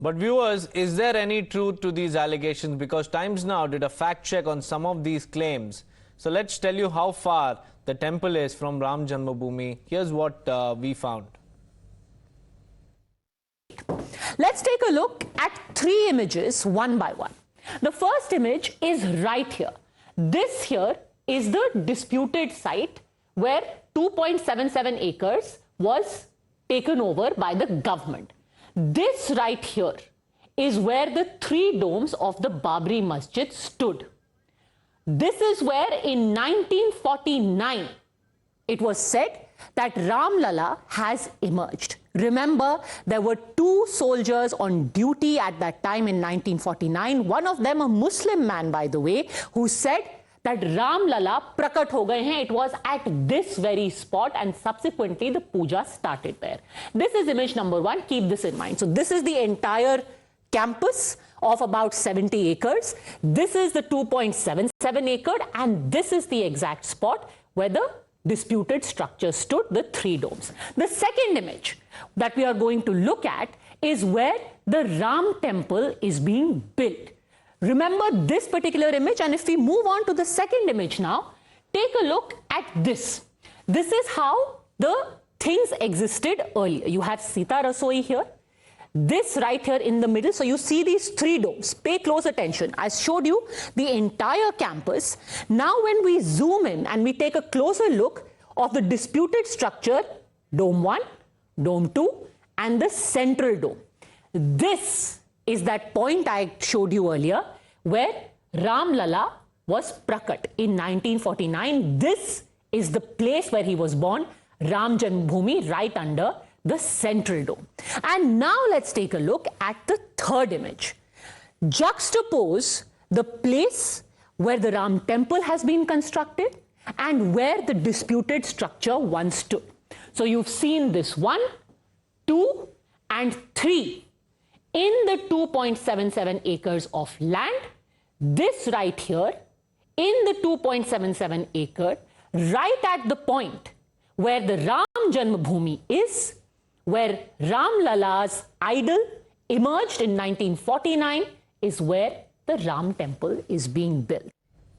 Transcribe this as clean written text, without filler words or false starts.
But viewers, is there any truth to these allegations? Because Times Now did a fact check on some of these claims. So let's tell you how far the temple is from Ram Janmbhoomi. Here's what we found. Let's take a look at 3 images one by one. The first image is right here. This here is the disputed site where 2.77 acres was taken over by the government. This right here is where the 3 domes of the Babri Masjid stood. This is where in 1949 it was said that Ram Lala has emerged. Remember, there were 2 soldiers on duty at that time in 1949. One of them, a Muslim man, by the way, who said that Ram Lala prakat ho gaye hain. It was at this very spot, and subsequently the puja started there. This is image number 1. Keep this in mind. So this is the entire campus of about 70 acres. This is the 2.77 acre, and this is the exact spot where the disputed structure stood, the 3 domes. The second image that we are going to look at is where the Ram temple is being built. Remember this particular image, and if we move on to the second image now, take a look at this. This is how the things existed earlier. You have Sita Rasoi here, this right here in the middle. So you see these 3 domes. Pay close attention. I showed you the entire campus. Now when we zoom in and we take a closer look of the disputed structure, dome 1, dome 2, and the central dome. This is that point I showed you earlier where Ram Lala was prakat in 1949. This is the place where he was born, Ram Janmbhoomi, right under the central dome. And now let's take a look at the third image. Juxtapose the place where the Ram temple has been constructed and where the disputed structure once stood. So you've seen this 1, 2, and 3 in the 2.77 acres of land. This right here in the 2.77 acre, right at the point where the Ram Janmbhoomi is, where Ram Lala's idol emerged in 1949, is where the Ram temple is being built.